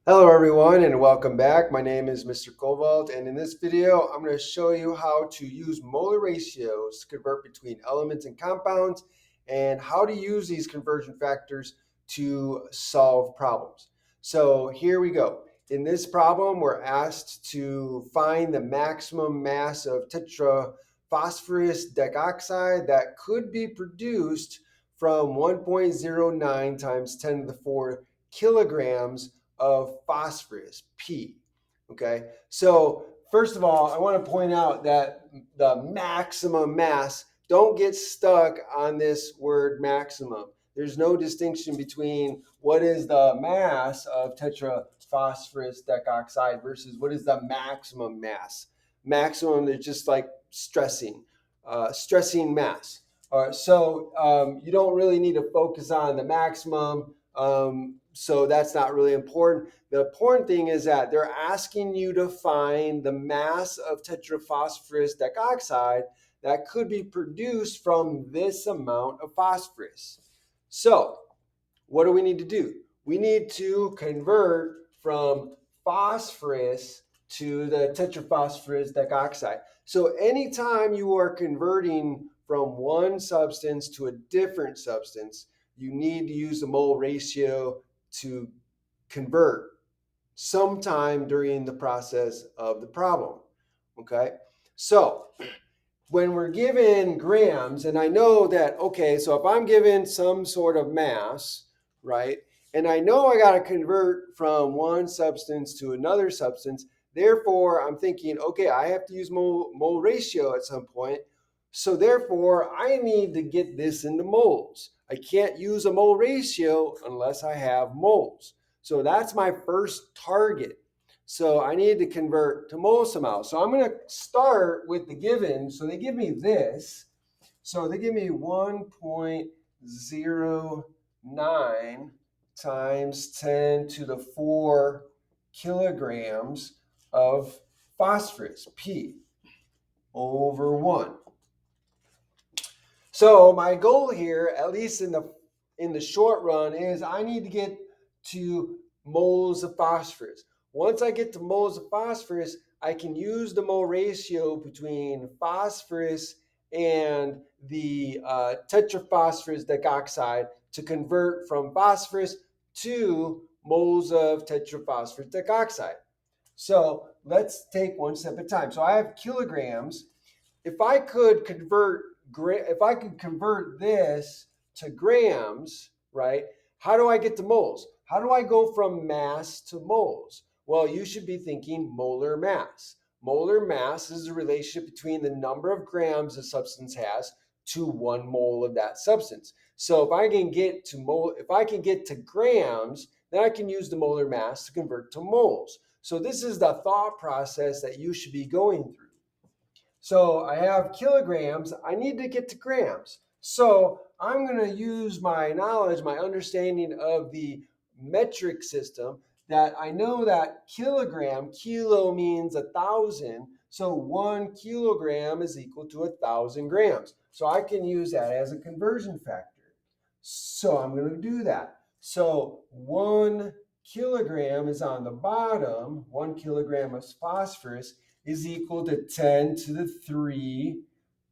Hello everyone and welcome back. My name is Mr. Koval, and in this video I'm going to show you how to use molar ratios to convert between elements and compounds and how to use these conversion factors to solve problems. So here we go. In this problem we're asked to find the maximum mass of tetraphosphorus digoxide that could be produced from 1.09 times 10 to the 4 kilograms of phosphorus, P. Okay, so first of all, I want to point out that the maximum mass, don't get stuck on this word maximum. There's no distinction between what is the mass of tetraphosphorus digoxide versus what is the maximum mass. Maximum is just like stressing mass. You don't really need to focus on the maximum. So that's not really important. The important thing is that they're asking you to find the mass of tetraphosphorus digoxide that could be produced from this amount of phosphorus. So, what do we need to do? We need to convert from phosphorus to the tetraphosphorus digoxide. So, anytime you are converting from one substance to a different substance, you need to use the mole ratio to convert sometime during the process of the problem. Okay, so when we're given grams, and I know that, okay, so if I'm given some sort of mass, right, and I know I got to convert from one substance to another substance, therefore I'm thinking, okay, I have to use mole ratio at some point. So therefore, I need to get this into moles. I can't use a mole ratio unless I have moles. So that's my first target. So I need to convert to mole somehow. So I'm going to start with the given. So they give me this. So they give me 1.09 times 10 to the 4 kilograms of phosphorus, P, over 1. So my goal here, at least in the short run, is I need to get to moles of phosphorus. Once I get to moles of phosphorus, I can use the mole ratio between phosphorus and the tetraphosphorus digoxide to convert from phosphorus to moles of tetraphosphorus digoxide. So let's take one step at a time. So I have kilograms. If I could convert this to grams, right? How do I get to moles? How do I go from mass to moles? Well, you should be thinking molar mass. Molar mass is the relationship between the number of grams a substance has to 1 mole of that substance. So if I can get to grams, then I can use the molar mass to convert to moles. So this is the thought process that you should be going through. So I have kilograms. I need to get to grams. So I'm going to use my knowledge, my understanding of the metric system, that I know that kilo means 1,000. So 1 kilogram is equal to 1,000 grams. So I can use that as a conversion factor. So I'm going to do that. So 1 kilogram is on the bottom. 1 kilogram of phosphorus is equal to 10 to the 3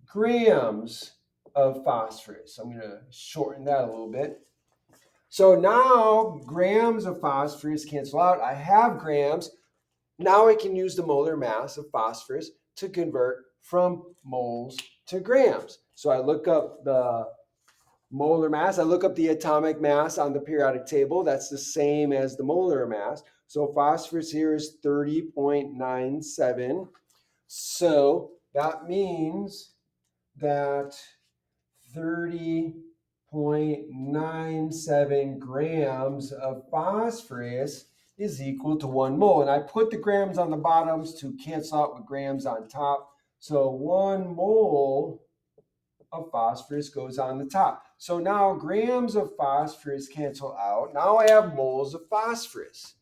grams of phosphorus. I'm going to shorten that a little bit. So now grams of phosphorus cancel out. I have grams. Now I can use the molar mass of phosphorus to convert from moles to grams. So I look up the molar mass. I look up the atomic mass on the periodic table. That's the same as the molar mass. So phosphorus here is 30.97. So that means that 30.97 grams of phosphorus is equal to 1 mole. And I put the grams on the bottoms to cancel out with grams on top. So 1 mole of phosphorus goes on the top. So now grams of phosphorus cancel out. Now I have moles of phosphorus.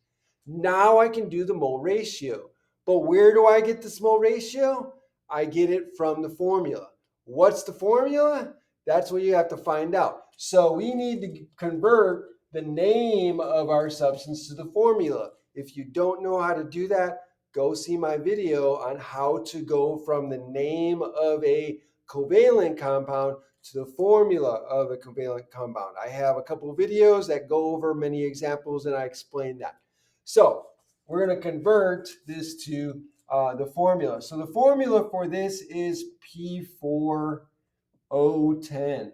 Now I can do the mole ratio. But where do I get this mole ratio? I get it from the formula. What's the formula? That's what you have to find out. So we need to convert the name of our substance to the formula. If you don't know how to do that, go see my video on how to go from the name of a covalent compound to the formula of a covalent compound. I have a couple of videos that go over many examples and I explain that. So we're going to convert this to the formula. So the formula for this is P4O10.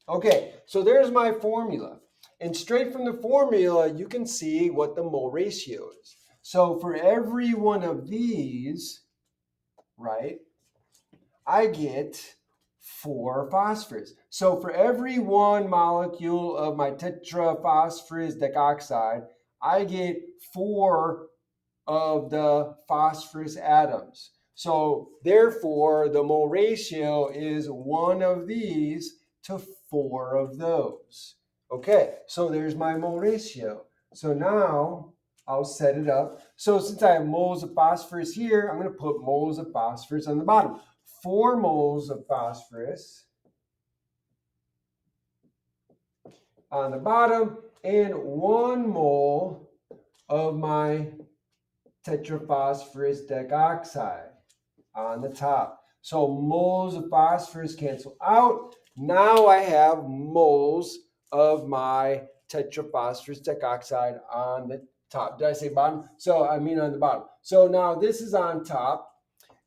Okay, so there's my formula. And straight from the formula, you can see what the mole ratio is. So for every one of these, right, I get 4 phosphorus. So for every 1 molecule of my tetraphosphorus digoxide, I get 4 of the phosphorus atoms. So therefore, the mole ratio is 1 of these to 4 of those. Okay, so there's my mole ratio. So now I'll set it up. So since I have moles of phosphorus here, I'm going to put moles of phosphorus on the bottom. 4 moles of phosphorus on the bottom and 1 mole of my tetraphosphorus digoxide on the top. So moles of phosphorus cancel out. Now I have moles of my tetraphosphorus digoxide on the top. Did I say bottom? So I mean on the bottom. So now this is on top.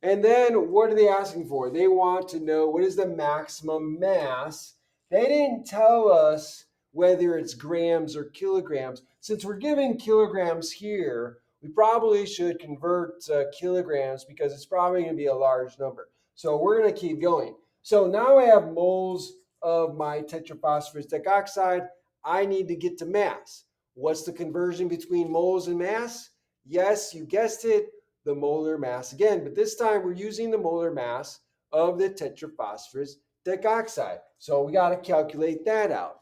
And then what are they asking for? They want to know what is the maximum mass. They didn't tell us whether it's grams or kilograms. Since we're given kilograms here, we probably should convert to kilograms because it's probably going to be a large number. So we're going to keep going. So now I have moles of my tetraphosphorus digoxide. I need to get to mass. What's the conversion between moles and mass? Yes, you guessed it, the molar mass again, but this time we're using the molar mass of the tetraphosphorus digoxide. So we got to calculate that out.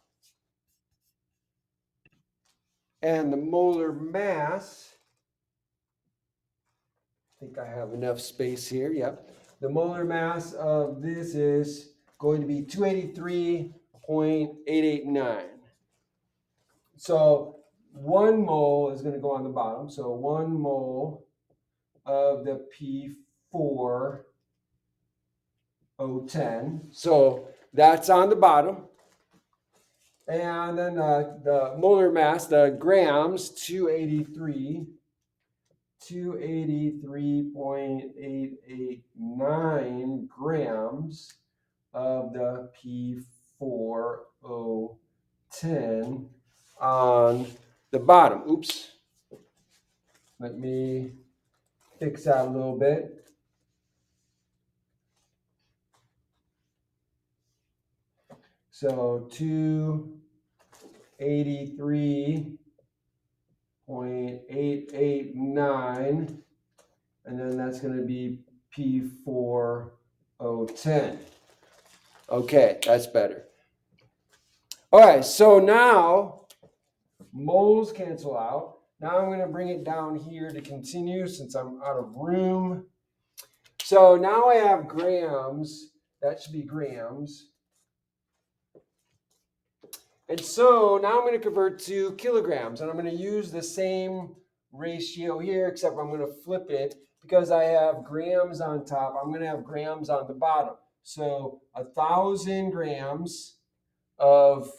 And the molar mass, I think I have enough space here. Yep. The molar mass of this is going to be 283.889. So 1 mole is going to go on the bottom. So 1 mole of the P4O10. So that's on the bottom. And then the molar mass, the grams, 283.889 grams of the P4O10 on the bottom. Oops. Let me fix that a little bit. So 283.889, and then that's going to be P4O10. Okay, that's better. All right, so now moles cancel out. Now I'm going to bring it down here to continue since I'm out of room. So now I have grams. That should be grams. And so now I'm going to convert to kilograms, and I'm going to use the same ratio here, except I'm going to flip it because I have grams on top. I'm going to have grams on the bottom. So 1,000 grams of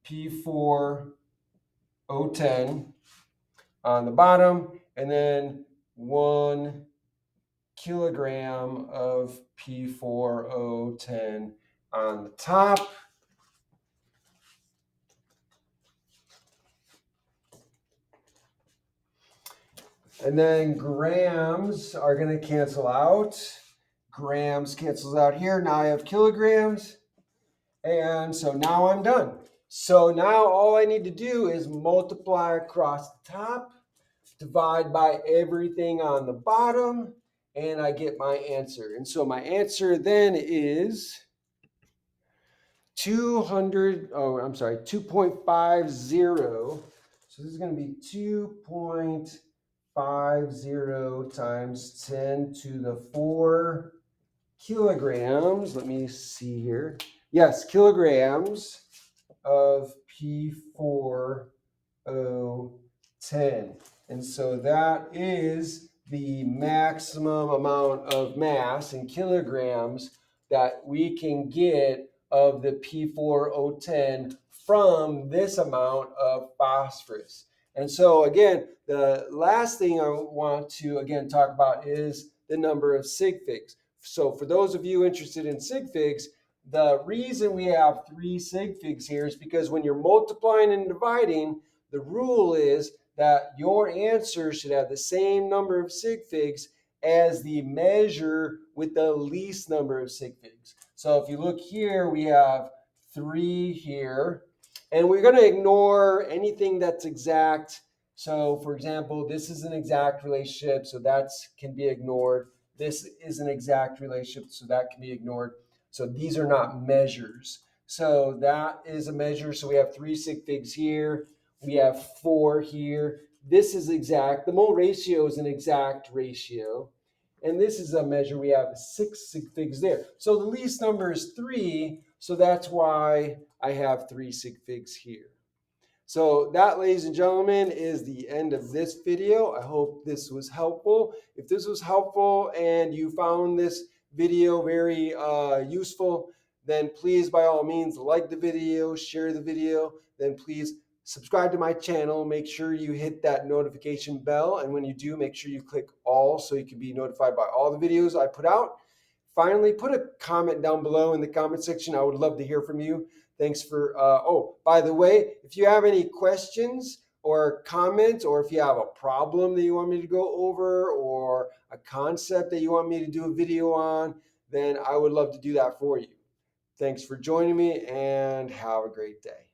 P4O10 on the bottom, and then 1 kilogram of P4O10 on the top. And then grams are going to cancel out. Grams cancels out here. Now I have kilograms. And so now I'm done. So now all I need to do is multiply across the top, divide by everything on the bottom, and I get my answer. And so my answer then is 2.50. So this is going to be 2.50 times 10 to the 4 kilograms. Let me see here. Yes, kilograms of P4O10 10. And so that is the maximum amount of mass in kilograms that we can get of the P4O10 from this amount of phosphorus. And so again, the last thing I want to again talk about is the number of sig figs. So for those of you interested in sig figs, the reason we have 3 sig figs here is because when you're multiplying and dividing, the rule is that your answer should have the same number of sig figs as the measure with the least number of sig figs. So if you look here, we have 3 here, and we're going to ignore anything that's exact. So for example, this is an exact relationship, so that can be ignored. This is an exact relationship, so that can be ignored. So these are not measures. So that is a measure. So we have 3 sig figs here. We have 4 here. This is exact. The mole ratio is an exact ratio. And this is a measure. We have 6 sig figs there. So the least number is 3. So that's why I have 3 sig figs here. So that, ladies and gentlemen, is the end of this video. I hope this was helpful. If this was helpful and you found this video very useful, then please, by all means, like the video, share the video, then please subscribe to my channel. Make sure you hit that notification bell. And when you do, make sure you click all so you can be notified by all the videos I put out. Finally, put a comment down below in the comment section. I would love to hear from you. Thanks for, oh, by the way, if you have any questions or comments, or if you have a problem that you want me to go over, or a concept that you want me to do a video on, then I would love to do that for you. Thanks for joining me, and have a great day.